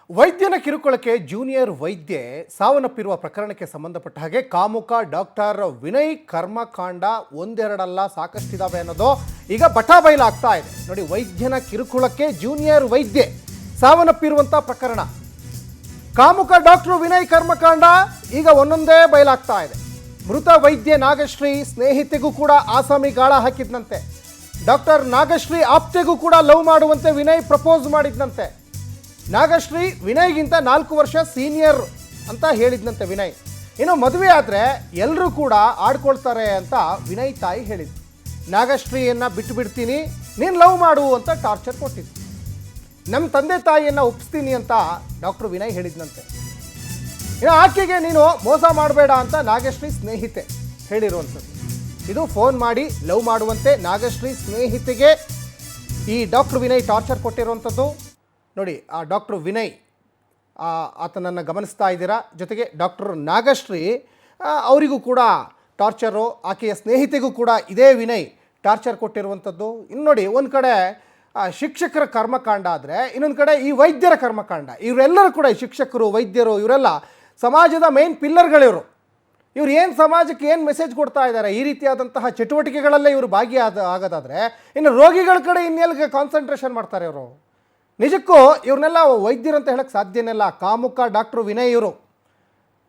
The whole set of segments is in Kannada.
ವೈದ್ಯನ ಕಿರುಕುಳಕ್ಕೆ ಜೂನಿಯರ್ ವೈದ್ಯೆ ಸಾವನ್ನಪ್ಪಿರುವ ಪ್ರಕರಣಕ್ಕೆ ಸಂಬಂಧಪಟ್ಟ ಹಾಗೆ ಕಾಮುಕ ಡಾಕ್ಟರ್ ವಿನಯ್ ಕರ್ಮಕಾಂಡ ಒಂದೆರಡಲ್ಲ ಸಾಕಷ್ಟಿದಾವೆ ಅನ್ನೋದು ಈಗ ಬಟಾಬೈಲಾಗ್ತಾ ಇದೆ. ನೋಡಿ, ವೈದ್ಯನ ಕಿರುಕುಳಕ್ಕೆ ಜೂನಿಯರ್ ವೈದ್ಯೆ ಸಾವನ್ನಪ್ಪಿರುವಂಥ ಪ್ರಕರಣ, ಕಾಮುಕ ಡಾಕ್ಟರ್ ವಿನಯ್ ಕರ್ಮಕಾಂಡ ಈಗ ಒಂದೊಂದೇ ಬಯಲಾಗ್ತಾ ಇದೆ. ಮೃತ ವೈದ್ಯೆ ನಾಗಶ್ರೀ ಸ್ನೇಹಿತೆಗೂ ಕೂಡ ಆಸಾಮಿ ಗಾಳ ಹಾಕಿದ್ನಂತೆ. ಡಾಕ್ಟರ್ ನಾಗಶ್ರೀ ಆಪ್ತೆಗೂ ಕೂಡ ಲವ್ ಮಾಡುವಂತೆ ವಿನಯ್ ಪ್ರಪೋಸ್ ಮಾಡಿದ್ನಂತೆ. ನಾಗಶ್ರೀ ವಿನಯ್ಗಿಂತ 4 ವರ್ಷ ಸೀನಿಯರ್ ಅಂತ ಹೇಳಿದ್ನಂತೆ ವಿನಯ್. ಇನ್ನು ಮದುವೆ ಆದರೆ ಎಲ್ಲರೂ ಕೂಡ ಆಡ್ಕೊಳ್ತಾರೆ ಅಂತ ವಿನಯ್ ತಾಯಿ ಹೇಳಿದ್ರು. ನಾಗಶ್ರೀಯನ್ನು ಬಿಟ್ಟು ಬಿಡ್ತೀನಿ, ನೀನು ಲವ್ ಮಾಡು ಅಂತ ಟಾರ್ಚರ್ ಕೊಟ್ಟಿದ್ದು. ನಮ್ಮ ತಂದೆ ತಾಯಿಯನ್ನು ಒಪ್ಪಿಸ್ತೀನಿ ಅಂತ ಡಾಕ್ಟರ್ ವಿನಯ್ ಹೇಳಿದ್ನಂತೆ. ಇನ್ನು ಆಕೆಗೆ ನೀನು ಮೋಸ ಮಾಡಬೇಡ ಅಂತ ನಾಗಶ್ರೀ ಸ್ನೇಹಿತೆ ಹೇಳಿರುವಂಥದ್ದು. ಇದು ಫೋನ್ ಮಾಡಿ ಲವ್ ಮಾಡುವಂತೆ ನಾಗಶ್ರೀ ಸ್ನೇಹಿತೆಗೆ ಈ ಡಾಕ್ಟರ್ ವಿನಯ್ ಟಾರ್ಚರ್ ಕೊಟ್ಟಿರುವಂಥದ್ದು. ನೋಡಿ, ಆ ಡಾಕ್ಟರ್ ವಿನಯ್ ಆತನನ್ನು ಗಮನಿಸ್ತಾ ಇದ್ದೀರಾ. ಜೊತೆಗೆ ಡಾಕ್ಟರ್ ನಾಗಶ್ರೀ ಅವರಿಗೂ ಕೂಡ ಟಾರ್ಚರು, ಆಕೆಯ ಸ್ನೇಹಿತೆಗೂ ಕೂಡ ಇದೇ ವಿನಯ್ ಟಾರ್ಚರ್ ಕೊಟ್ಟಿರುವಂಥದ್ದು. ಇನ್ನು ನೋಡಿ, ಒಂದು ಕಡೆ ಶಿಕ್ಷಕರ ಕರ್ಮಕಾಂಡ ಆದರೆ ಇನ್ನೊಂದು ಕಡೆ ಈ ವೈದ್ಯರ ಕರ್ಮಕಾಂಡ. ಇವರೆಲ್ಲರೂ ಕೂಡ ಶಿಕ್ಷಕರು, ವೈದ್ಯರು, ಇವರೆಲ್ಲ ಸಮಾಜದ ಮೇನ್ ಪಿಲ್ಲರ್ಗಳಿವರು. ಇವ್ರು ಏನು ಸಮಾಜಕ್ಕೆ ಏನು ಮೆಸೇಜ್ ಕೊಡ್ತಾ ಇದ್ದಾರೆ, ಈ ರೀತಿಯಾದಂತಹ ಚಟುವಟಿಕೆಗಳಲ್ಲೇ ಇವರು ಆಗೋದಾದರೆ ಇನ್ನು ರೋಗಿಗಳ ಕಡೆ ಇನ್ನೆಲ್ಲಿಗೆ ಕಾನ್ಸಂಟ್ರೇಷನ್ ಮಾಡ್ತಾರೆ ಇವರು. ನಿಜಕ್ಕೂ ಇವ್ರನ್ನೆಲ್ಲ ವೈದ್ಯರಂತ ಹೇಳಕ್ಕೆ ಸಾಧ್ಯನೇ ಇಲ್ಲ. ಕಾಮುಕ ಡಾಕ್ಟ್ರು ವಿನಯ್ ಇವರು.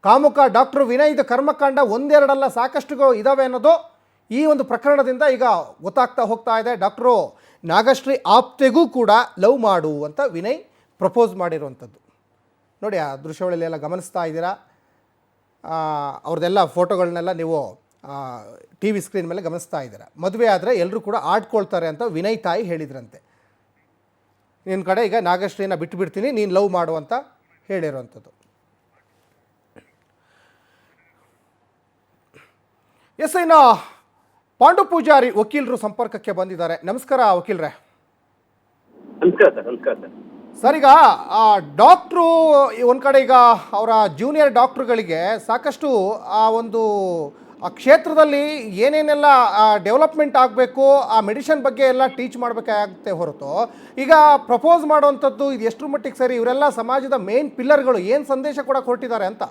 ಕಾಮುಕ ಡಾಕ್ಟ್ರು ವಿನಯ್ದ ಕರ್ಮಕಾಂಡ ಒಂದೆರಡಲ್ಲ ಸಾಕಷ್ಟು ಇದ್ದಾವೆ ಅನ್ನೋದು ಈ ಒಂದು ಪ್ರಕರಣದಿಂದ ಈಗ ಗೊತ್ತಾಗ್ತಾ ಹೋಗ್ತಾ ಇದೆ. ಡಾಕ್ಟ್ರು ನಾಗಶ್ರೀ ಆಪ್ತೆಗೂ ಕೂಡ ಲವ್ ಮಾಡು ಅಂತ ವಿನಯ್ ಪ್ರಪೋಸ್ ಮಾಡಿರುವಂಥದ್ದು. ನೋಡಿ, ಆ ದೃಶ್ಯಗಳಲ್ಲೆಲ್ಲ ಗಮನಿಸ್ತಾ ಇದ್ದೀರಾ. ಅವ್ರದ್ದೆಲ್ಲ ಫೋಟೋಗಳನ್ನೆಲ್ಲ ನೀವು ಟಿ ವಿ ಸ್ಕ್ರೀನ್ ಮೇಲೆ ಗಮನಿಸ್ತಾ ಇದ್ದೀರಾ. ಮದುವೆ ಆದರೆ ಎಲ್ಲರೂ ಕೂಡ ಆಡ್ಕೊಳ್ತಾರೆ ಅಂತ ವಿನಯ್ ತಾಯಿ ಹೇಳಿದ್ರಂತೆ. ನಿನ್ನ ಕಡೆ ಈಗ ನಾಗಶ್ರೀನ ಬಿಟ್ಟು ಬಿಡ್ತೀನಿ, ನೀನು ಲವ್ ಮಾಡು ಅಂತ ಹೇಳಿರುವಂಥದ್ದು. ಎಸ್, ಇನ್ನು ಪಾಂಡು ಪೂಜಾರಿ ವಕೀಲರು ಸಂಪರ್ಕಕ್ಕೆ ಬಂದಿದ್ದಾರೆ. ನಮಸ್ಕಾರ ವಕೀಲರೇ. ಸರ್, ಈಗ ಡಾಕ್ಟ್ರು ಒಂದು ಕಡೆ ಈಗ ಅವರ ಜೂನಿಯರ್ ಡಾಕ್ಟ್ರುಗಳಿಗೆ ಸಾಕಷ್ಟು ಆ ಒಂದು ಆ ಕ್ಷೇತ್ರದಲ್ಲಿ ಏನೇನೆಲ್ಲ ಡೆವಲಪ್ಮೆಂಟ್ ಆಗಬೇಕು, ಆ ಮೆಡಿಷನ್ ಬಗ್ಗೆ ಎಲ್ಲ ಟೀಚ್ ಮಾಡಬೇಕಾಗುತ್ತೆ ಹೊರತು ಈಗ ಪ್ರಪೋಸ್ ಮಾಡುವಂಥದ್ದು ಇದು ಎಷ್ಟರ ಮಟ್ಟಿಗೆ ಸರಿ? ಇವರೆಲ್ಲ ಸಮಾಜದ ಮೇನ್ ಪಿಲ್ಲರ್ಗಳು, ಏನು ಸಂದೇಶ ಕೂಡ ಕೊಟ್ಟಿದ್ದಾರೆ ಅಂತ?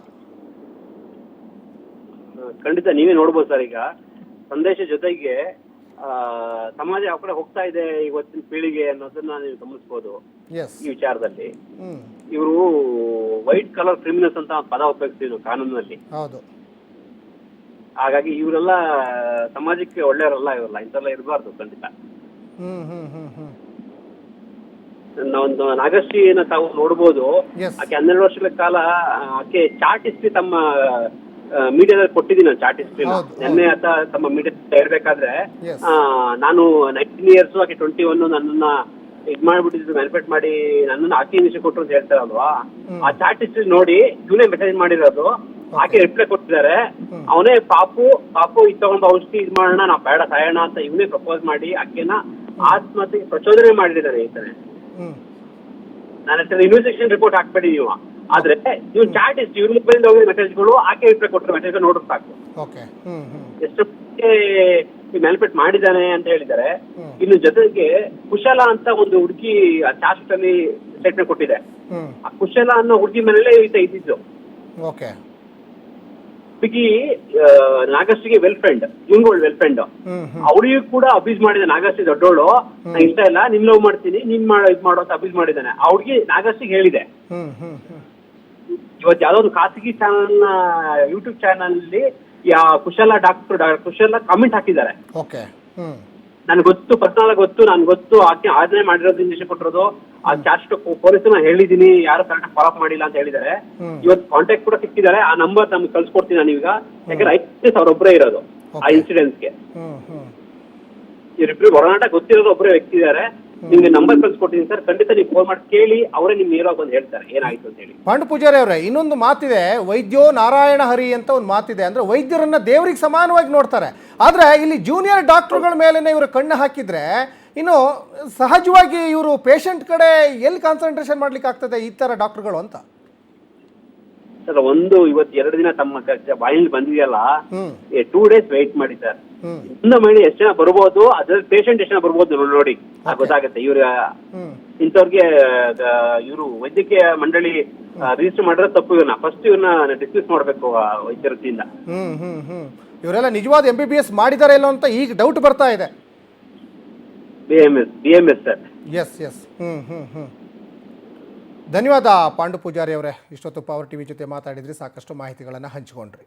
ಖಂಡಿತ ನೀವೇ ನೋಡ್ಬೋದು ಸರ್. ಈಗ ಸಂದೇಶ ಜೊತೆಗೆ ಸಮಾಜ ಯಾವ ಕಡೆ ಹೋಗ್ತಾ ಇದೆ ಇವತ್ತಿನ ಪೀಳಿಗೆ ಅನ್ನೋದನ್ನ ನೀವು ಗಮನಿಸಬಹುದು. ಈ ವಿಚಾರದಲ್ಲಿ ಇವರು ವೈಟ್ ಕಲರ್ ಕ್ರಿಮಿನಲ್ಸ್ ಅಂತ ಪದ ಉಪಯೋಗಿಸ್ತೀವಿ ಕಾನೂನಲ್ಲಿ. ಹಾಗಾಗಿ ಇವರೆಲ್ಲ ಸಮಾಜಕ್ಕೆ ಒಳ್ಳೆಯವರಲ್ಲ, ಇವರೆಲ್ಲ ಇಂಥೆಲ್ಲ ಇರಬಾರ್ದು ಖಂಡಿತ. ಒಂದು ನಾಗಶ್ರೀನ ತಾವು ನೋಡ್ಬೋದು. ಆಕೆ 12 ವರ್ಷಗಳ ಕಾಲ ಆಕೆ ಚಾರ್ಟ್ ಹಿಸ್ಟ್ರಿ ತಮ್ಮ ಮೀಡಿಯಾದಲ್ಲಿ ಕೊಟ್ಟಿದ್ದೀನಿ. ನಾನು ಚಾರ್ಟ್ ಹಿಸ್ಟ್ರಿ ನಿನ್ನೆ ಆತ ತಮ್ಮ ಮೀಡಿಯಾ ಇರ್ಬೇಕಾದ್ರೆ ನಾನು 19 ಇಯರ್ಸ್ ಆಕೆ 21 ನನ್ನನ್ನ ಇದ್ ಮಾಡ್ಬಿಟ್ಟಿದ್ದು ಮ್ಯಾನಿಪುಲೇಟ್ ಮಾಡಿ ನನ್ನನ್ನು ಆಕೆ ನಿಮಿಷ ಕೊಟ್ಟರು ಅಂತ ಹೇಳ್ತಾರಲ್ವಾ. ಆ ಚಾರ್ಟ್ ಹಿಸ್ಟ್ರಿ ನೋಡಿ ಇವನೇ ಮೆಸೇಜ್ ಮಾಡಿರೋದು. ಆಕೆ ರಿಪ್ಲೈ ಕೊಟ್ಟಿದ್ದಾರೆ. ಅವನೇ ಪಾಪು ಇದು ತಗೊಂಡು ಔಷಧಿ ಇದ್ ಮಾಡೋಣ, ನಾವು ಬೇಡ ಸಾಯೋಣ ಅಂತ ಇವನೇ ಪ್ರಪೋಸ್ ಮಾಡಿ ಆಕೆನ ಆತ್ಮಹತ್ಯೆ ಪ್ರಚೋದನೆ ಮಾಡಿದ್ದಾನೆ. ಈತನೇ ನನ್ನ ಹತ್ರ ಇನ್ವೆಸ್ಟಿಗೇಷನ್ ರಿಪೋರ್ಟ್ ಹಾಕ್ಬೇಡಿ ನೀವು. ಆದ್ರೆ ನೀವು ಚಾಟ್ ಹಿಸ್ಟ್ರಿ ಇವ್ರ ಮೊಬೈಲ್ ಹೋಗಿ ಮೆಸೇಜ್ಗಳು ಆಕೆ ರಿಪ್ಲೈ ಕೊಟ್ಟಿರೋ ಮೆಸೇಜ್ ನೋಡಿದ್ರೆ ಸಾಕು ಎಷ್ಟು ಮ್ಯಾನಿಪುಲೇಟ್ ಮಾಡಿದ್ದಾನೆ ಅಂತ ಹೇಳಿದ್ದಾರೆ. ಇನ್ನು ಜೊತೆಗೆ ಕುಶಲ ಅಂತ ಒಂದು ಹುಡುಗಿ ಚಾರ್ಟ್ ಅಲ್ಲಿ ಸ್ಟೇಟ್ಮೆಂಟ್ ಕೊಟ್ಟಿದೆ. ಆ ಕುಶಲ ಅನ್ನೋ ಹುಡುಗಿ ಮೇಲೆ ಈತ ಇದ್ದಿದ್ದು. ಹುಡುಗಿ ನಾಗಶ್ರೀಗೆ ವೆಲ್ ಫ್ರೆಂಡ್, ಇವ್ಗಳು ವೆಲ್ ಫ್ರೆಂಡ್. ಅವಳಿಗೂ ಕೂಡ ಅಬ್ಯೂಸ್ ಮಾಡಿದೆ. ನಾಗಶ್ರೀ ದೊಡ್ಡೋಳು, ನಂಗೆ ಇಷ್ಟ ಇಲ್ಲ, ನಿನ್ ಲವ್ ಮಾಡ್ತೀನಿ, ನೀನ್ ಇದ್ ಮಾಡೋ ಅಂತ ಅಬ್ಯೂಸ್ ಮಾಡಿದ್ದಾನೆ. ಆ ಹುಡುಗಿ ನಾಗಶ್ರೀಗೆ ಹೇಳಿದೆ. ಇವತ್ತು ಯಾವ್ದೋ ಒಂದು ಖಾಸಗಿ ಚಾನಲ್ ಯೂಟ್ಯೂಬ್ ಚಾನಲ್ ಅಲ್ಲಿ ಕುಶಲ ಡಾಕ್ಟರ್ ಕುಶಲ ಕಾಮೆಂಟ್ ಹಾಕಿದ್ದಾರೆ. ನನ್ಗೆ ಗೊತ್ತು, ಪರ್ಸನಲ್ ಗೊತ್ತು, ನನ್ಗೆ ಗೊತ್ತು ಆಕೆ ಆಜ್ಞೆ ಮಾಡಿರೋದು, ಇಂಜೆಕ್ಷನ್ ಕೊಟ್ಟಿರೋದು. ಆ ಚಾರ್ಜ್ ಪೊಲೀಸ್ ಹೇಳಿದೀನಿ, ಯಾರು ಕರೆಕ್ಟ್ ಫಾಲೋ ಅಪ್ ಮಾಡಿಲ್ಲ ಅಂತ ಹೇಳಿದ್ದಾರೆ. ಇವತ್ತು ಕಾಂಟ್ಯಾಕ್ಟ್ ಕೂಡ ಸಿಕ್ಕಿದ್ದಾರೆ. ಆ ನಂಬರ್ ನಮ್ಗೆ ಕಳ್ಸಿಕೊಡ್ತೀನಿ ನಾನು ಈಗ. ಯಾಕಂದ್ರೆ 5 ಅವರೊಬ್ಬರೇ ಇರೋದು ಆ ಇನ್ಸಿಡೆಂಟ್ಸ್ಗೆ. ಇವರಿಬ್ರು ಒಡನಾಟ ಗೊತ್ತಿರೋದು ಒಬ್ಬರೇ ವ್ಯಕ್ತಿ ಇದ್ದಾರೆ. ನಿಮ್ಗೆ ನಂಬರ್ ಕಳ್ಸಿಕೊಟ್ಟಿದ್ದೀನಿ ಸರ್, ಖಂಡಿತ ನೀವು ಫೋನ್ ಮಾಡಿ ಕೇಳಿ, ಅವರೇ ನಿಮ್ ನೇರವಾಗಿ ಬಂದು ಹೇಳ್ತಾರೆ ಏನಾಯ್ತು ಅಂತ ಹೇಳಿ. ಪಾಂಡು ಪೂಜಾರಿ ಅವರೇ, ಇನ್ನೊಂದು ಮಾತಿದೆ, ವೈದ್ಯೋ ನಾರಾಯಣ ಹರಿ ಅಂತ ಒಂದು ಮಾತಿದೆ. ಅಂದ್ರೆ ವೈದ್ಯರನ್ನ ದೇವರಿಗೆ ಸಮಾನವಾಗಿ ನೋಡ್ತಾರೆ. ಆದ್ರೆ ಇಲ್ಲಿ ಜೂನಿಯರ್ ಡಾಕ್ಟರ್ಗಳ ಮೇಲೆ ಇವರು ಕಣ್ಣು ಹಾಕಿದ್ರೆ ಇನ್ನು ಸಹಜವಾಗಿ ಇವರು ಪೇಷಂಟ್ ಕಡೆ ಎಲ್ಲಿ ಕಾನ್ಸಂಟ್ರೇಷನ್ ಮಾಡ್ಲಿಕ್ಕೆ ಆಗ್ತದೆ ಈ ತರ ಡಾಕ್ಟರ್ಗಳು ಅಂತ? ಸರ್, ಒಂದು ಇವತ್ತು 2 ದಿನ ತಮ್ಮ ಬಾಯಲ್ಲಿ ಬಂದಿದೆಯಲ್ಲ, 2 days ವೆಯ್ಟ್ ಮಾಡಿ ಸರ್. ಇನ್ನೂ ಮೈಂಡ್ ಎಷ್ಟು ಜನ ಬರ್ಬೋದು, ಅದ್ರಲ್ಲಿ ಪೇಷಂಟ್ ಎಷ್ಟು ಜನ ಬರ್ಬೋದು ನೋಡಿ ಗೊತ್ತಾಗುತ್ತೆ. ಇವ್ರ ಇಂಥವ್ರಿಗೆ ಇವರು ವೈದ್ಯಕೀಯ ಮಂಡಳಿ ರಿಜಿಸ್ಟರ್ ಮಾಡಿರೋ ತಪ್ಪು. ಇವನ್ನ ಫಸ್ಟ್ ಇವನ್ನ ಡಿಸ್ಮಿಸ್ ಮಾಡಬೇಕು ವೈದ್ಯ ವೃತ್ತಿಯಿಂದ. ಇವರೆಲ್ಲ ನಿಜವಾದ MBBS ಮಾಡಿದಾರೆ ಇಲ್ಲೋ ಅಂತ ಈಗ ಡೌಟ್ ಬರ್ತಾ ಇದೆ. BMS sir. ಎಸ್. ಧನ್ಯವಾದ ಪಾಂಡು ಪೂಜಾರಿ ಅವರೇ, ಇಷ್ಟೊತ್ತು ಪವರ್ ಟಿವಿ ಜೊತೆ ಮಾತಾಡಿದ್ರಿ, ಸಾಕಷ್ಟು ಮಾಹಿತಿಗಳನ್ನು ಹಂಚಿಕೊಂಡ್ರಿ.